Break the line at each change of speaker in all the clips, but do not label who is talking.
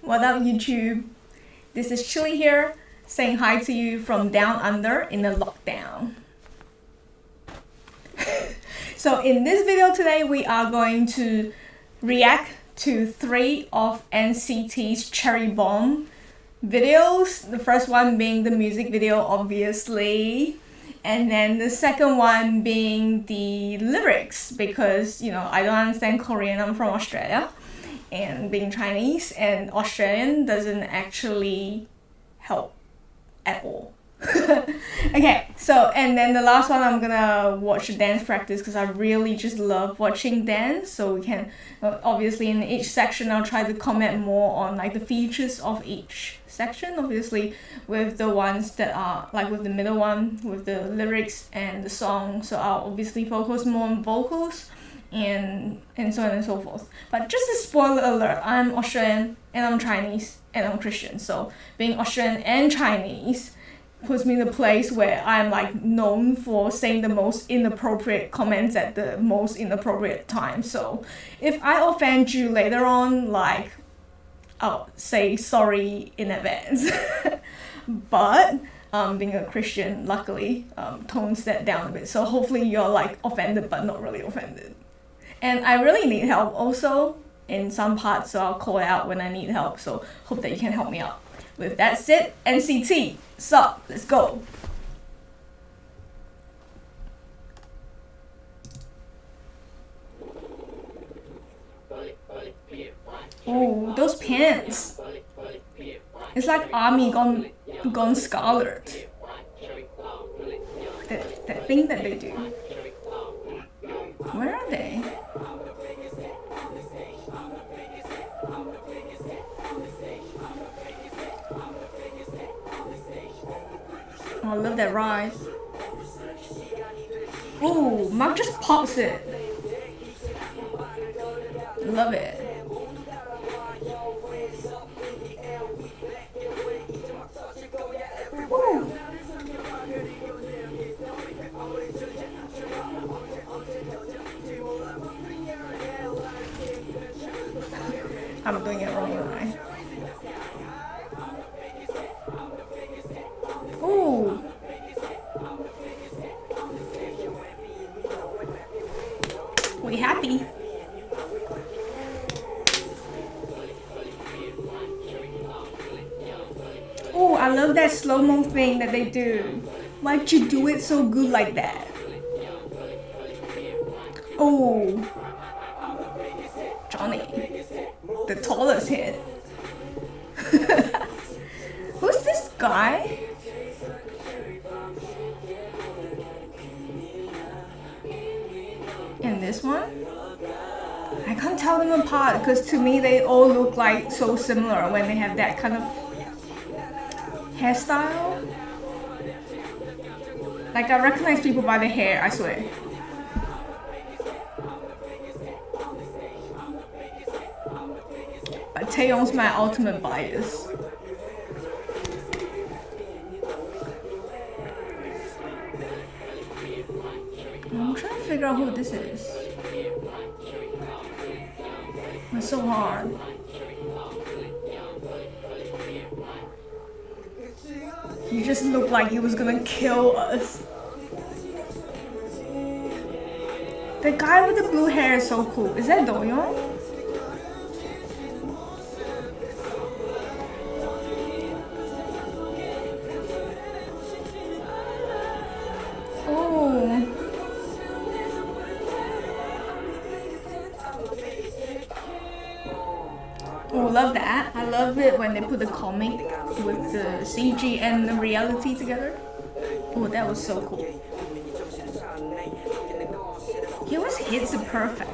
What up, YouTube? This is Chili here, saying hi to you from down under in the lockdown. So in this video today, we are going to react to 3 of NCT's Cherry Bomb videos. The first one being the music video, obviously. And then the second one being the lyrics, because, you know, I don't understand Korean, I'm from Australia. And being Chinese and Australian doesn't actually help at all. Okay, so and then the last one I'm gonna watch the dance practice because I really just love watching dance. So we can obviously in each section I'll try to comment more on like the features of each section, obviously with the ones that are like with the middle one with the lyrics and the song. So I'll obviously focus more on vocals and so on and so forth. But just a spoiler alert, I'm Australian and I'm Chinese and I'm Christian. So being Australian and Chinese puts me in a place where I'm like known for saying the most inappropriate comments at the most inappropriate time. So if I offend you later on, like I'll say sorry in advance. But being a Christian, luckily, tones that down a bit. So hopefully you're like offended but not really offended. And I really need help also in some parts, so I'll call it out when I need help. So hope that you can help me out. With that said, NCT, sup, let's go. Oh, those pants. It's like army gone scarlet. That thing that they do. Where are they? Oh, I love that ride. Oh, Mark just pops it. Love it. Woo. I'm doing it wrong, am I? Ooh. We happy. Oh, I love that slow-mo thing that they do. Why'd you do it so good like that? Oh. Johnny. The tallest hit. Who's this guy? And this one? I can't tell them apart because to me they all look like so similar when they have that kind of hairstyle. Like I recognize people by the hair, I swear. But Taeyong's my ultimate bias. I'm trying to figure out who this is. It's so hard. You just look like he was gonna kill us. The guy with the blue hair is so cool. Is that Doyoung? Oh, love that. I love it when they put the comic with the CG and the reality together. Oh, that was so cool. He always hits it perfect.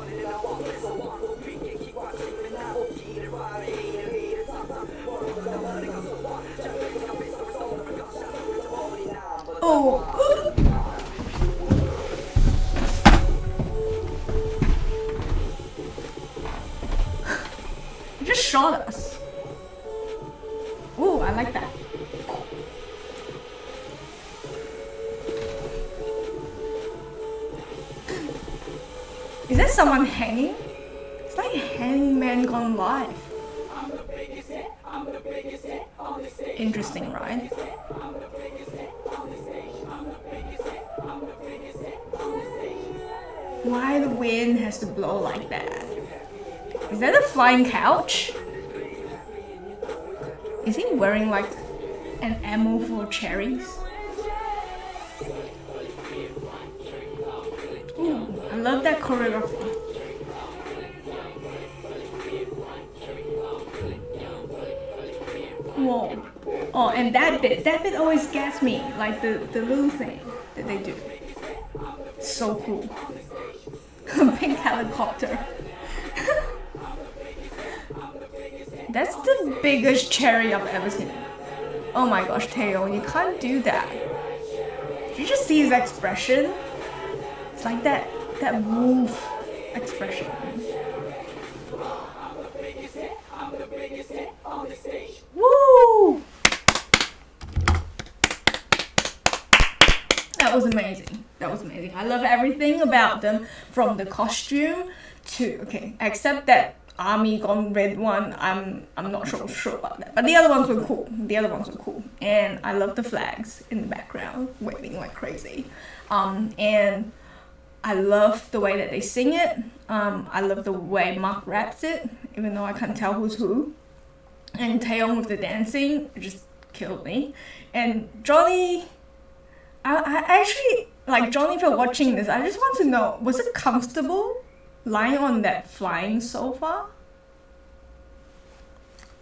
Oh. Just shot us. Ooh, I like that. Is that someone hanging? It's like Hangman Gone Live. Interesting, right? Why the wind has to blow like that? Is that a flying couch? Is he wearing like an ammo for cherries? Ooh, I love that choreography. Whoa. Oh, and that bit always gets me, like the little thing that they do. So cool. Pink helicopter. That's the biggest cherry I've ever seen. Oh my gosh, Taeyeon, you can't do that. Did you just see his expression? It's like that wolf expression. Woo! That was amazing. That was amazing. I love everything about them, from the costume to, okay, except that army gone red one, I'm not sure about that, but the other ones were cool. And I love the flags in the background waving like crazy, and I love the way that they sing it. I love the way Mark raps it, even though I can't tell who's who. And Taeyeon with the dancing, it just killed me. And Johnny, I actually, like, Johnny, if you're watching this, I just want to know, was it comfortable lying on that flying sofa?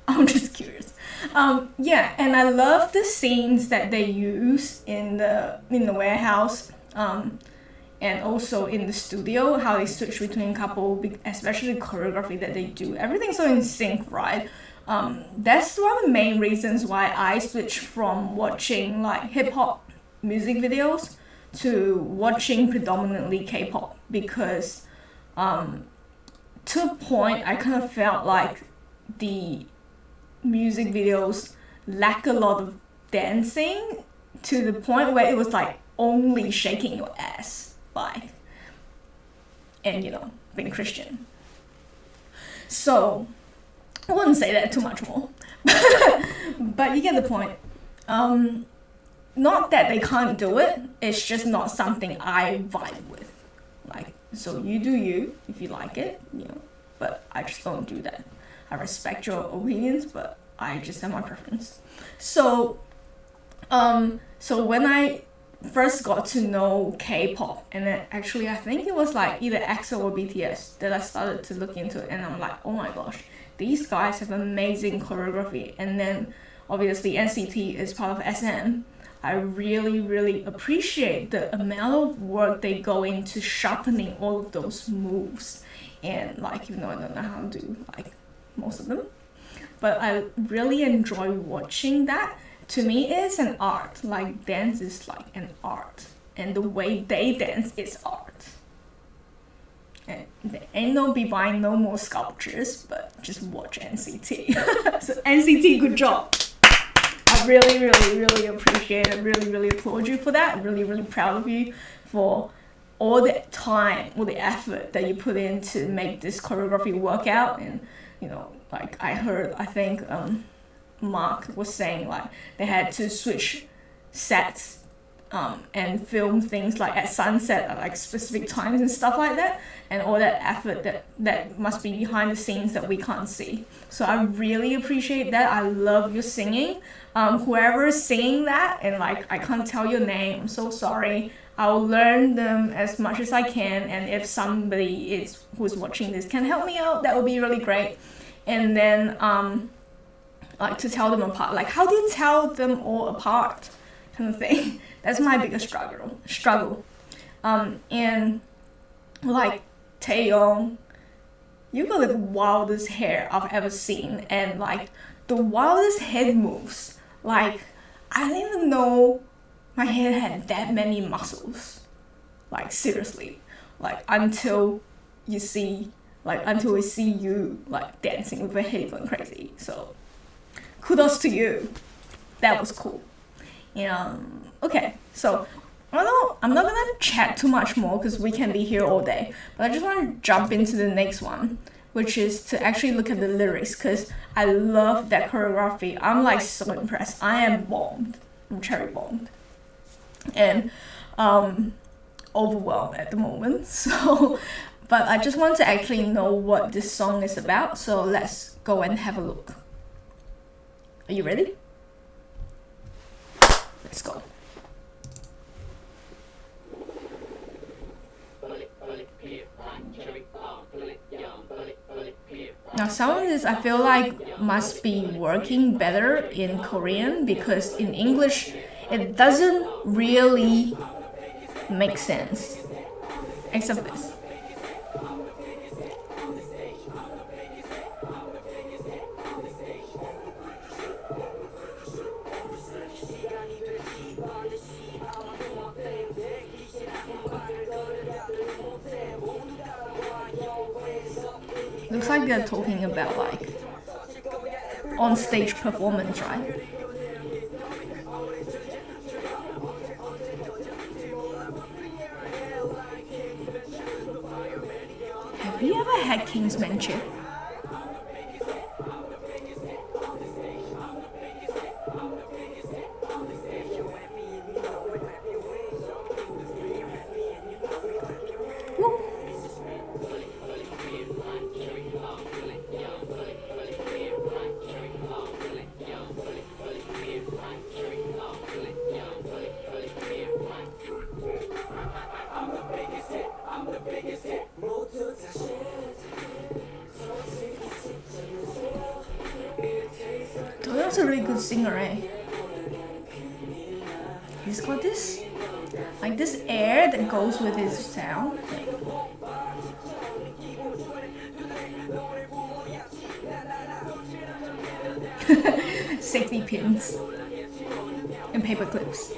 I'm just curious. Yeah, and I love the scenes that they use in the warehouse, and also in the studio, how they switch between couple, especially the choreography that they do. Everything's so in sync, right? That's one of the main reasons why I switched from watching like hip-hop music videos to watching predominantly K-pop, because to a point I kind of felt like the music videos lack a lot of dancing, to the point where it was like only shaking your ass, like, and you know, being Christian. So I wouldn't say that too much more, but you get the point. Not that they can't do it, it's just not something I vibe with. Like, so you do you, if you like it, you know, but I just don't do that. I respect your opinions, but I just have my preference. So, so when I first got to know K-pop, and then actually I think it was like either EXO or BTS that I started to look into it, and I'm like, oh my gosh, these guys have amazing choreography. And then obviously NCT is part of SM. I really, really appreciate the amount of work they go into sharpening all of those moves. And like, even though I don't know how to do like most of them, but I really enjoy watching that. To me, it's an art. Like, dance is like an art, and the way they dance is art. And there ain't no be buying no more sculptures, but just watch NCT. So NCT, good job. I really, really, really appreciate it. Really, really applaud you for that. I'm really, really proud of you for all the time, all the effort that you put in to make this choreography work out. And, you know, like I think Mark was saying, like, they had to switch sets and film things like at sunset at like specific times and stuff like that, and all that effort that must be behind the scenes that we can't see. So I really appreciate that. I love your singing. Whoever is singing that, and like, I can't tell your name, I'm so sorry. I'll learn them as much as I can, and if somebody who's watching this can help me out, that would be really great. And then like, to tell them apart, like, how do you tell them all apart, kind of thing. That's my biggest struggle. And like, Taeyeon, you got the wildest hair I've ever seen, and like the wildest head moves. Like, I didn't even know my head had that many muscles. Like, seriously. Like, until we see you like dancing with your hair going crazy. So kudos to you. That was cool. Okay, so I'm not gonna chat too much more because we can be here all day, but I just want to jump into the next one, which is to actually look at the lyrics, because I love that choreography. I'm like so impressed. I am bombed. I'm cherry bombed. And overwhelmed at the moment. So, but I just want to actually know what this song is about. So let's go and have a look. Are you ready? Let's go. Now some of this I feel like must be working better in Korean, because in English it doesn't really make sense. Except this. Looks like they're talking about like on stage performance, right? Have you ever had Kingsman chip? Doyoung's a really good singer, eh? He's got this, like this air that goes with his sound. Safety pins and paper clips.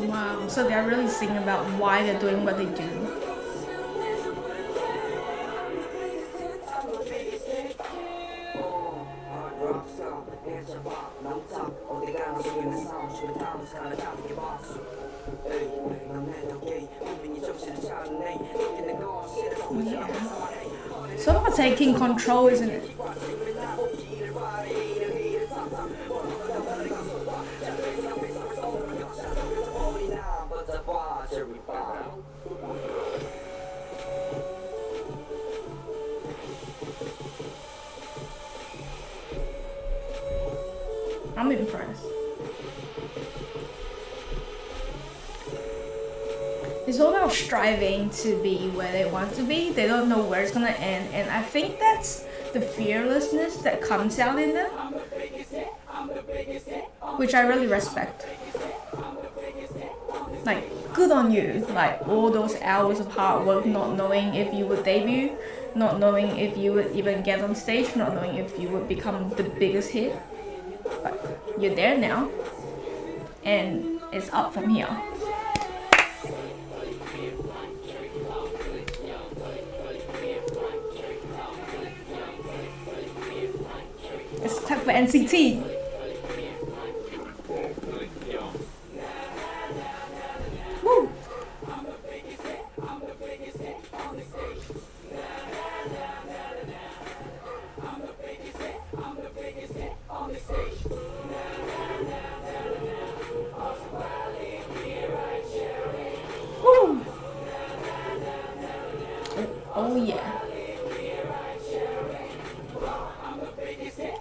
Wow, so they're really singing about why they're doing what they do. Yeah. It's all about taking control, isn't it? I'm impressed. It's all about striving to be where they want to be. They don't know where it's gonna end, and I think that's the fearlessness that comes out in them, which I really respect. Like, good on you. Like, all those hours of hard work, not knowing if you would debut, not knowing if you would even get on stage, not knowing if you would become the biggest hit. But you're there now, and it's up from here. Let's clap for NCT. Woo. Woo. Oh yeah.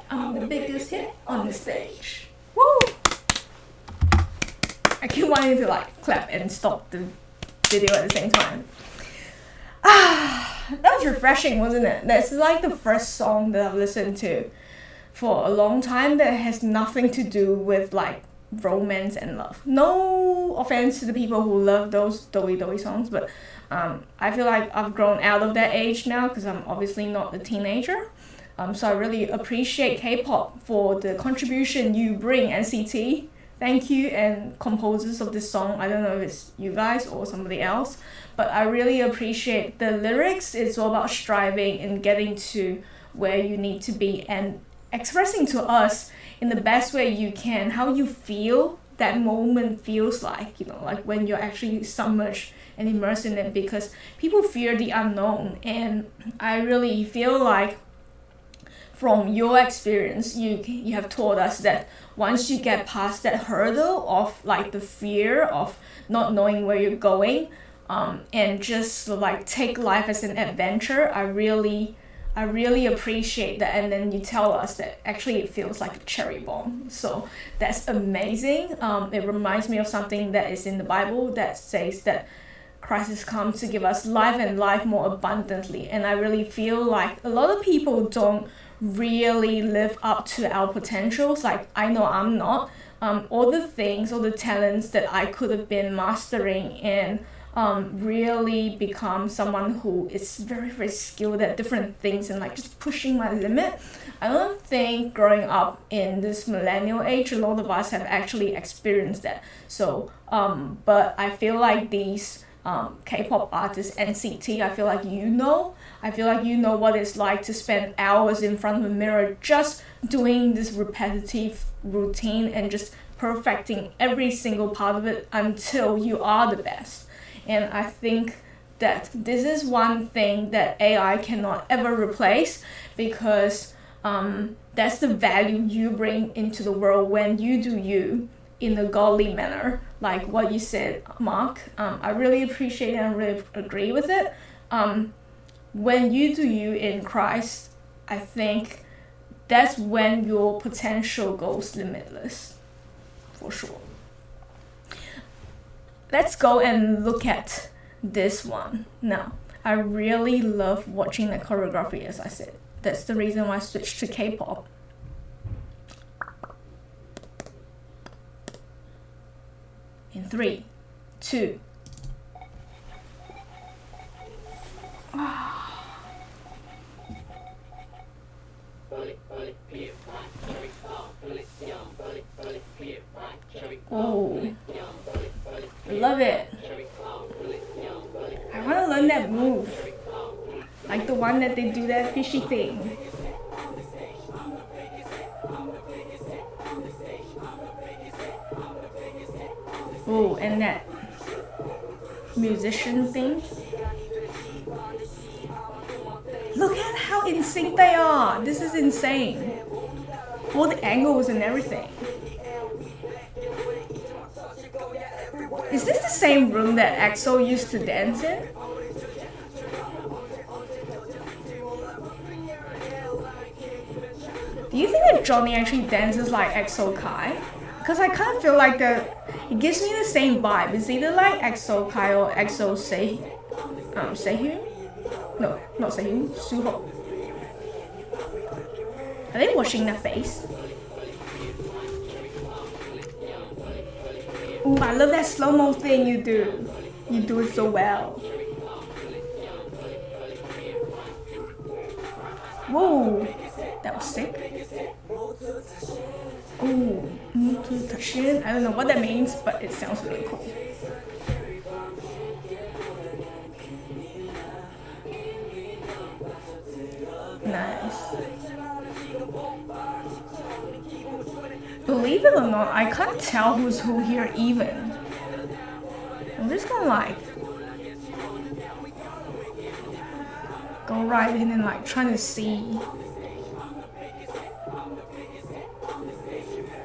I'm the biggest hit on the stage. Woo! I keep wanting to like clap and stop the video at the same time. That was refreshing, wasn't it? That's like the first song that I've listened to for a long time that has nothing to do with like romance and love. No offense to the people who love those doughy songs, but I feel like I've grown out of that age now because I'm obviously not a teenager. So I really appreciate K-pop for the contribution you bring, NCT. Thank you, and composers of this song. I don't know if it's you guys or somebody else, but I really appreciate the lyrics. It's all about striving and getting to where you need to be and expressing to us in the best way you can how you feel that moment feels like, like when you're actually submerged and immersed in it, because people fear the unknown. And I really feel like from your experience, you have told us that once you get past that hurdle of like the fear of not knowing where you're going, and just like take life as an adventure, I really appreciate that. And then you tell us that actually it feels like a cherry bomb. So that's amazing. It reminds me of something that is in the Bible that says that Christ has come to give us life and life more abundantly. And I really feel like a lot of people don't really live up to our potentials. Like, I know I'm not. All the things, all the talents that I could have been mastering and really become someone who is very, very skilled at different things and like just pushing my limit. I don't think growing up in this millennial age, a lot of us have actually experienced that. So, but I feel like these K-pop artists, NCT, I feel like you know what it's like to spend hours in front of a mirror just doing this repetitive routine and just perfecting every single part of it until you are the best. And I think that this is one thing that AI cannot ever replace, because that's the value you bring into the world when you do you in a godly manner, like what you said, Mark. I really appreciate it and really agree with it. When you do you in Christ, I think that's when your potential goes limitless, for sure. Let's go and look at this one now. I really love watching the choreography, as I said. That's the reason why I switched to K-pop. In 3, 2. Oh, love it. I want to learn that move, like the one that they do that fishy thing. Oh, and that musician thing. Look at how in sync they are. This is insane. All the angles and everything. Is this the same room that EXO used to dance in? Do you think that Johnny actually dances like EXO Kai? Because I kind of feel like it gives me the same vibe. It's either like EXO Kai or EXO Sehun? No, not Sehun, Suho. Are they washing their face? Ooh, I love that slow-mo thing you do. You do it so well. Whoa, that was sick. Ooh, mututashin. I don't know what that means, but it sounds really cool. Nice. Believe it or not, I can't tell who's who here even. I'm just gonna like go right in and like trying to see.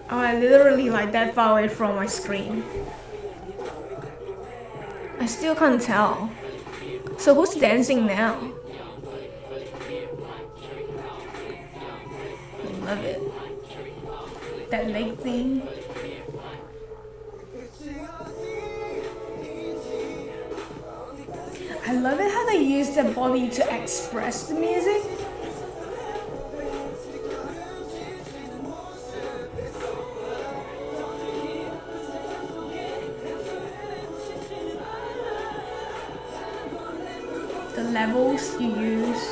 Oh, I literally like that far away from my screen. I still can't tell. So who's dancing now? I love it. That leg thing. I love it how they use their body to express the music. levels you use.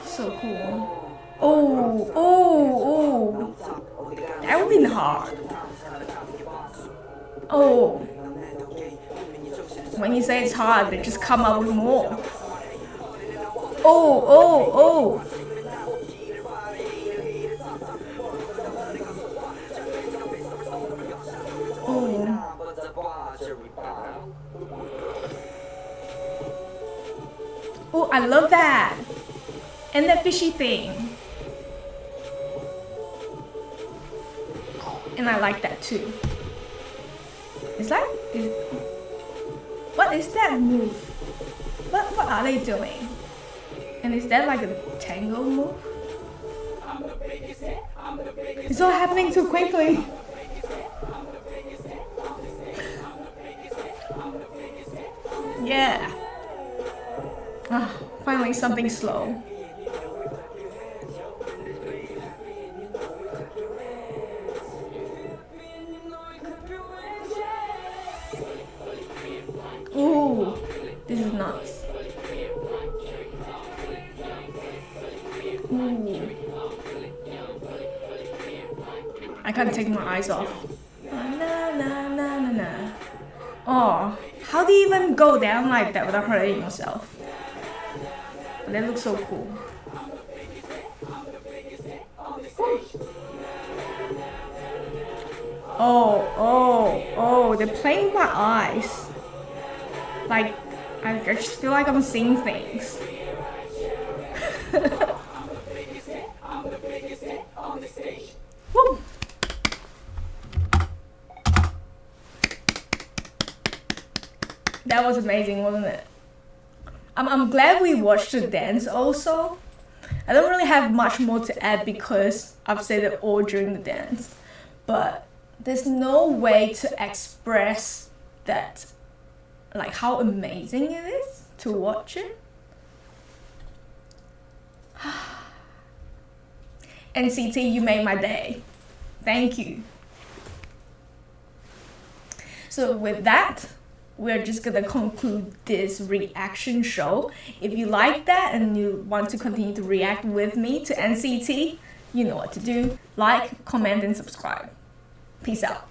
So cool. Oh, oh, oh. That would be hard. Oh. When you say it's hard, they just come up with more. Oh, oh, oh. Oh, I love that. And that fishy thing. And I like that too. What is that move? What are they doing? And is that like a tango move? It's all happening too quickly. Yeah. Finally something slow. Ooh, this is nice. Ooh. I can't take my eyes off. Na, na, na, na, na. Oh, how do you even go down like that without hurting yourself? That looks so cool. Oh, they're playing with my eyes. Like, I just feel like I'm seeing things. Woo. That was amazing, wasn't it? I'm glad we watched the dance also. I don't really have much more to add because I've said it all during the dance. But there's no way to express that, like how amazing it is to watch it. NCT, you made my day. Thank you. So with that, we're just gonna conclude this reaction show. If you like that and you want to continue to react with me to NCT, you know what to do. Like, comment, and subscribe. Peace out.